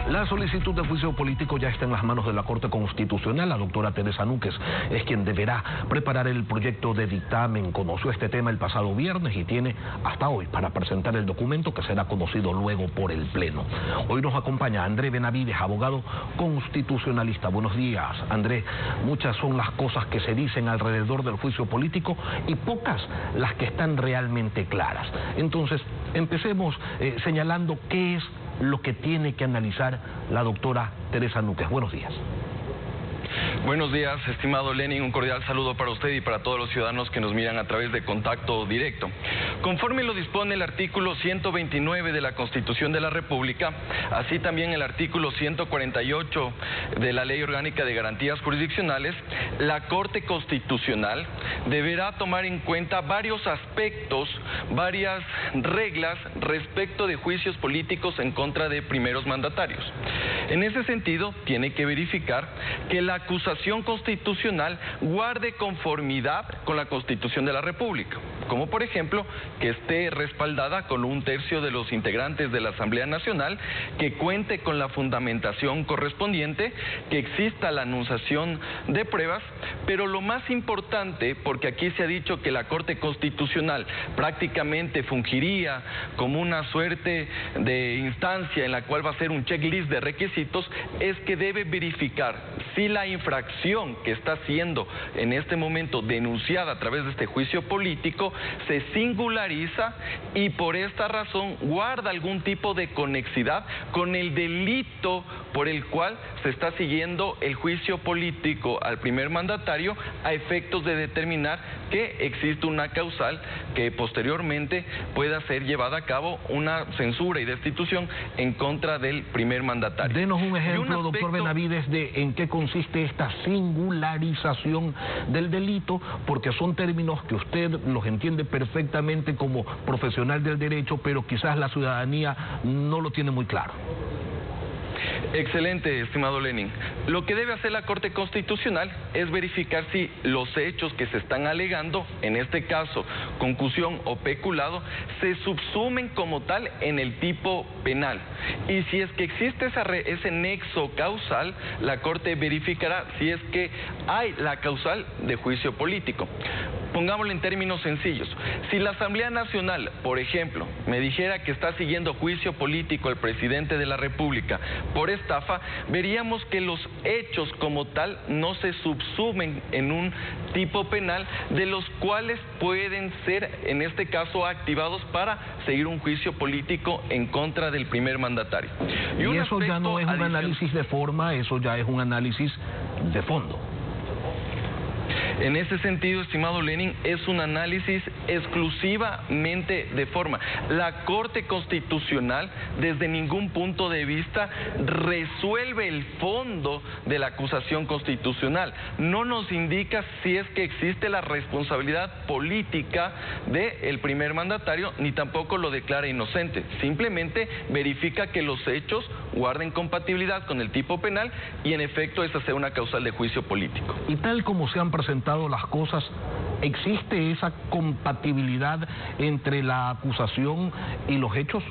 La solicitud de juicio político ya está en las manos de la Corte Constitucional. La doctora Teresa Núquez es quien deberá preparar el proyecto de dictamen. Conoció este tema el pasado viernes y tiene hasta hoy para presentar el documento, que será conocido luego por el Pleno. Hoy nos acompaña André Benavides, abogado constitucionalista. Buenos días, André. Muchas son las cosas que se dicen alrededor del juicio político y pocas las que están realmente claras. Entonces, empecemos señalando qué es lo que tiene que analizar la doctora Teresa Núquez. Buenos días. Buenos días, estimado Lenin. Un cordial saludo para usted y para todos los ciudadanos que nos miran a través de Contacto Directo. Conforme lo dispone el artículo 129 de la Constitución de la República, así también el artículo 148 de la Ley Orgánica de Garantías Jurisdiccionales, la Corte Constitucional deberá tomar en cuenta varios aspectos, varias reglas respecto de juicios políticos en contra de primeros mandatarios. En ese sentido, tiene que verificar que la acusación constitucional guarde conformidad con la Constitución de la República, como por ejemplo que esté respaldada con 1/3 de los integrantes de la Asamblea Nacional, que cuente con la fundamentación correspondiente, que exista la anunciación de pruebas, pero lo más importante, porque aquí se ha dicho que la Corte Constitucional prácticamente fungiría como una suerte de instancia en la cual va a ser un checklist de requisitos, es que debe verificar si la infracción que está siendo en este momento denunciada a través de este juicio político se singulariza y por esta razón guarda algún tipo de conexidad con el delito por el cual se está siguiendo el juicio político al primer mandatario, a efectos de determinar que existe una causal que posteriormente pueda ser llevada a cabo una censura y destitución en contra del primer mandatario. Denos un ejemplo, doctor Benavides, de en qué consiste esta singularización del delito, porque son términos que usted los entiende perfectamente como profesional del derecho, pero quizás la ciudadanía no lo tiene muy claro. Excelente, estimado Lenin. Lo que debe hacer la Corte Constitucional es verificar si los hechos que se están alegando, en este caso concusión o peculado, se subsumen como tal en el tipo penal. Y si es que existe ese nexo causal, la Corte verificará si es que hay la causal de juicio político. Pongámoslo en términos sencillos. Si la Asamblea Nacional, por ejemplo, me dijera que está siguiendo juicio político al presidente de la República por estafa, veríamos que los hechos como tal no se subsumen en un tipo penal, de los cuales pueden ser, en este caso, activados para seguir un juicio político en contra del primer mandatario. Y eso ya no es un análisis de forma, eso ya es un análisis de fondo. En ese sentido, estimado Lenin, es un análisis exclusivamente de forma. La Corte Constitucional, desde ningún punto de vista, resuelve el fondo de la acusación constitucional. No nos indica si es que existe la responsabilidad política del primer mandatario, ni tampoco lo declara inocente. Simplemente verifica que los hechos guarden compatibilidad con el tipo penal y, en efecto, esa sea una causal de juicio político. Y tal como se han presentado las cosas, ¿existe esa compatibilidad entre la acusación y los hechos?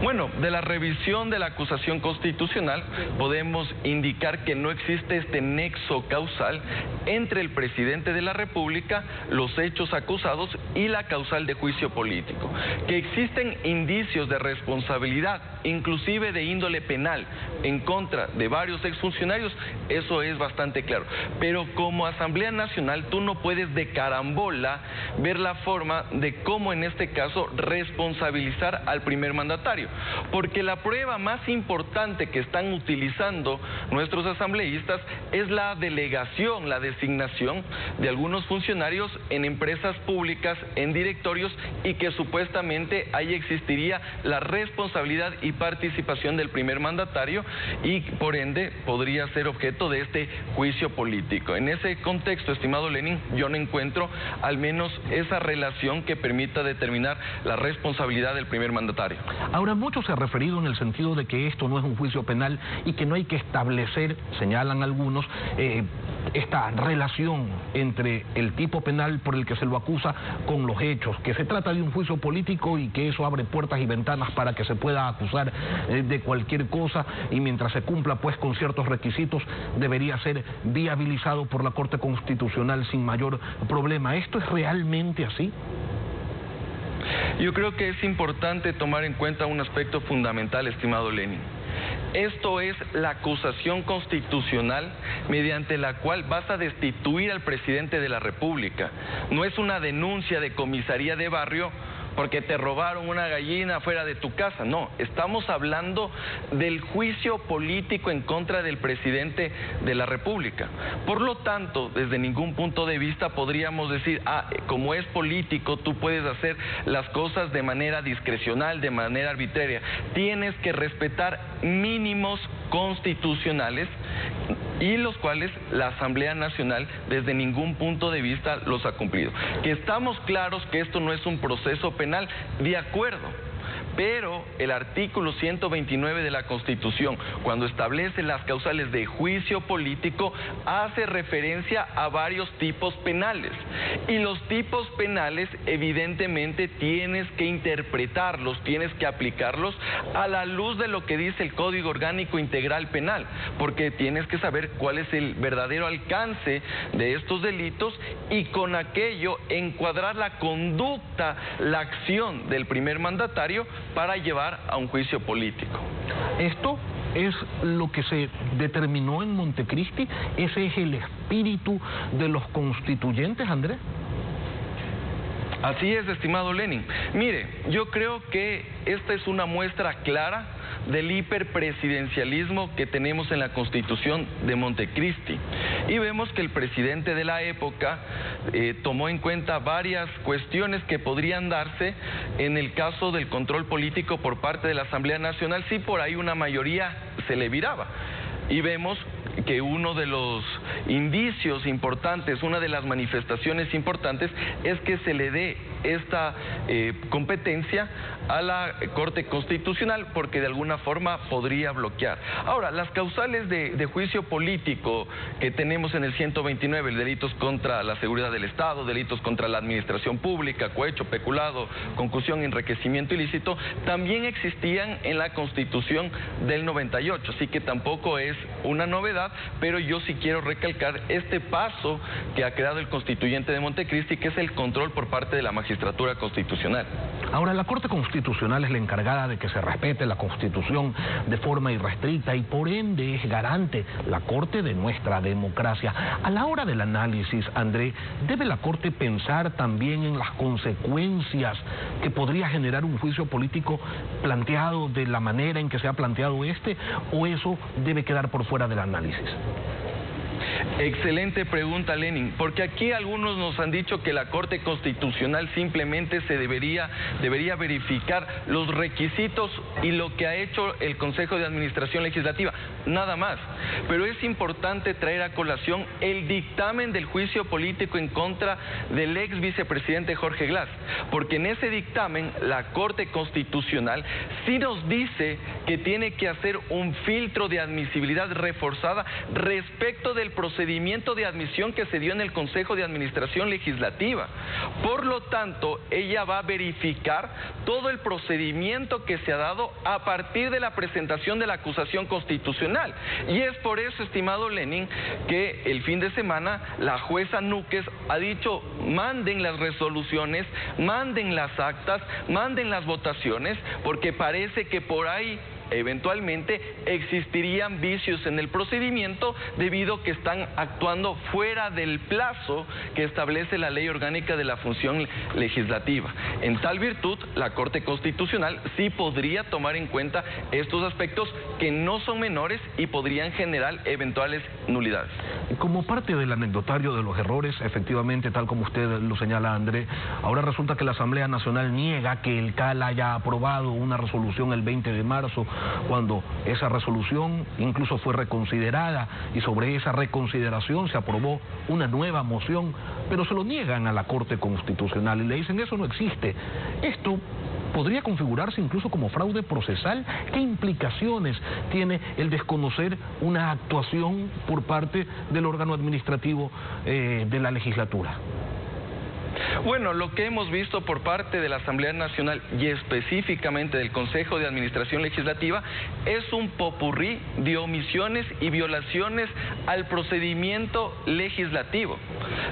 Bueno, de la revisión de la acusación constitucional podemos indicar que no existe este nexo causal entre el presidente de la República, los hechos acusados y la causal de juicio político. Que existen indicios de responsabilidad, inclusive de índole penal, en contra de varios exfuncionarios, eso es bastante claro. Pero como Asamblea Nacional tú no puedes de carambola ver la forma de cómo en este caso responsabilizar al primer mandatario, porque la prueba más importante que están utilizando nuestros asambleístas es la delegación, la designación de algunos funcionarios en empresas públicas, en directorios, y que supuestamente ahí existiría la responsabilidad y participación del primer mandatario y por ende podría ser objeto de este juicio político. En ese contexto, estimado Lenin, yo no encuentro al menos esa relación que permita determinar la responsabilidad del primer mandatario. Ahora, muchos se han referido en el sentido de que esto no es un juicio penal y que no hay que establecer, señalan algunos, esta relación entre el tipo penal por el que se lo acusa con los hechos, que se trata de un juicio político y que eso abre puertas y ventanas para que se pueda acusar de cualquier cosa, y mientras se cumpla pues con ciertos requisitos debería ser viabilizado por la Corte Constitucional sin mayor problema. ¿Esto es realmente así? Yo creo que es importante tomar en cuenta un aspecto fundamental, estimado Lenin. Esto es la acusación constitucional mediante la cual vas a destituir al presidente de la República. No es una denuncia de comisaría de barrio porque te robaron una gallina fuera de tu casa. No, estamos hablando del juicio político en contra del presidente de la República. Por lo tanto, desde ningún punto de vista podríamos decir, como es político, tú puedes hacer las cosas de manera discrecional, de manera arbitraria. Tienes que respetar mínimos constitucionales y los cuales la Asamblea Nacional desde ningún punto de vista los ha cumplido. Que estamos claros que esto no es un proceso penal, de acuerdo, pero el artículo 129 de la Constitución, cuando establece las causales de juicio político, hace referencia a varios tipos penales. Y los tipos penales, evidentemente, tienes que interpretarlos, tienes que aplicarlos a la luz de lo que dice el Código Orgánico Integral Penal, porque tienes que saber cuál es el verdadero alcance de estos delitos y con aquello encuadrar la conducta, la acción del primer mandatario para llevar a un juicio político. Esto es lo que se determinó en Montecristi, ese es el espíritu de los constituyentes, Andrés. Así es, estimado Lenin. Mire, yo creo que esta es una muestra clara del hiperpresidencialismo que tenemos en la Constitución de Montecristi. Y vemos que el presidente de la época tomó en cuenta varias cuestiones que podrían darse en el caso del control político por parte de la Asamblea Nacional, si por ahí una mayoría se le viraba. Y vemos que uno de los indicios importantes, una de las manifestaciones importantes, es que se le dé esta competencia a la Corte Constitucional, porque de alguna forma podría bloquear. Ahora, las causales de juicio político que tenemos en el 129, delitos contra la seguridad del Estado, delitos contra la administración pública, cohecho, peculado, concusión, enriquecimiento ilícito, también existían en la Constitución del 98, así que tampoco es una novedad, pero yo sí quiero recalcar este paso que ha creado el constituyente de Montecristi, que es el control por parte de la magistratura constitucional. Ahora, la Corte Constitucional es la encargada de que se respete la Constitución de forma irrestricta y por ende es garante la Corte de nuestra democracia. A la hora del análisis, André, ¿debe la Corte pensar también en las consecuencias que podría generar un juicio político planteado de la manera en que se ha planteado este, o eso debe quedar por fuera del análisis? Excelente pregunta, Lenin, porque aquí algunos nos han dicho que la Corte Constitucional simplemente se debería verificar los requisitos y lo que ha hecho el Consejo de Administración Legislativa, nada más. Pero es importante traer a colación el dictamen del juicio político en contra del ex vicepresidente Jorge Glass, porque en ese dictamen la Corte Constitucional sí nos dice que tiene que hacer un filtro de admisibilidad reforzada respecto del procedimiento de admisión que se dio en el Consejo de Administración Legislativa. Por lo tanto, ella va a verificar todo el procedimiento que se ha dado a partir de la presentación de la acusación constitucional. Y es por eso, estimado Lenin, que el fin de semana la jueza Núquez ha dicho: manden las resoluciones, manden las actas, manden las votaciones, porque parece que por ahí eventualmente existirían vicios en el procedimiento debido a que están actuando fuera del plazo que establece la Ley Orgánica de la Función Legislativa. En tal virtud, la Corte Constitucional sí podría tomar en cuenta estos aspectos que no son menores y podrían generar eventuales nulidades. Como parte del anecdotario de los errores, efectivamente, tal como usted lo señala, André, ahora resulta que la Asamblea Nacional niega que el CAL haya aprobado una resolución el 20 de marzo, cuando esa resolución incluso fue reconsiderada y sobre esa reconsideración se aprobó una nueva moción, pero se lo niegan a la Corte Constitucional y le dicen: eso no existe. Esto podría configurarse incluso como fraude procesal. ¿Qué implicaciones tiene el desconocer una actuación por parte del órgano administrativo de la legislatura? Bueno, lo que hemos visto por parte de la Asamblea Nacional y específicamente del Consejo de Administración Legislativa es un popurrí de omisiones y violaciones al procedimiento legislativo.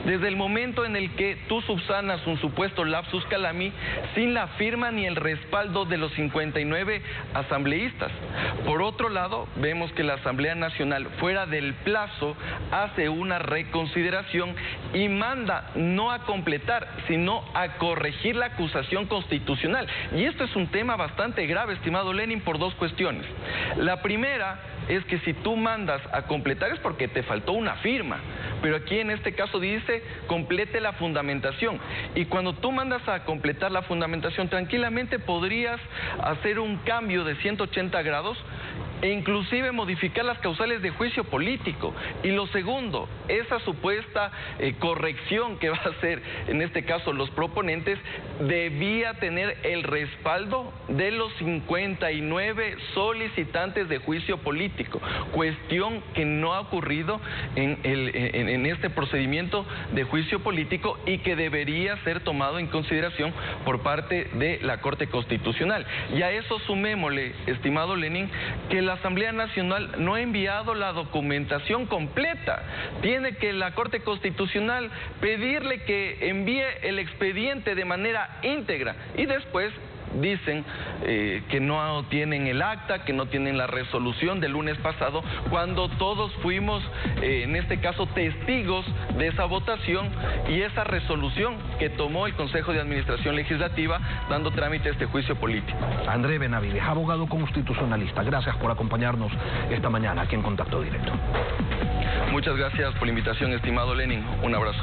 Desde el momento en el que tú subsanas un supuesto lapsus calami sin la firma ni el respaldo de los 59 asambleístas. Por otro lado, vemos que la Asamblea Nacional, fuera del plazo, hace una reconsideración y manda no a completar, sino a corregir la acusación constitucional. Y esto es un tema bastante grave, estimado Lenin, por dos cuestiones. La primera es que si tú mandas a completar es porque te faltó una firma, pero aquí en este caso dice complete la fundamentación, y cuando tú mandas a completar la fundamentación tranquilamente podrías hacer un cambio de 180 grados e inclusive modificar las causales de juicio político. Y lo segundo, esa supuesta corrección que va a hacer en este caso los proponentes debía tener el respaldo de los 59 solicitantes de juicio político, cuestión que no ha ocurrido en este procedimiento de juicio político y que debería ser tomado en consideración por parte de la Corte Constitucional. Y a eso sumémosle, estimado Lenin, que la Asamblea Nacional no ha enviado la documentación completa. Tiene que la Corte Constitucional pedirle que envíe el expediente de manera íntegra y después dicen que no tienen el acta, que no tienen la resolución del lunes pasado, cuando todos fuimos, en este caso, testigos de esa votación y esa resolución que tomó el Consejo de Administración Legislativa dando trámite a este juicio político. André Benavides, abogado constitucionalista, gracias por acompañarnos esta mañana aquí en Contacto Directo. Muchas gracias por la invitación, estimado Lenin. Un abrazo.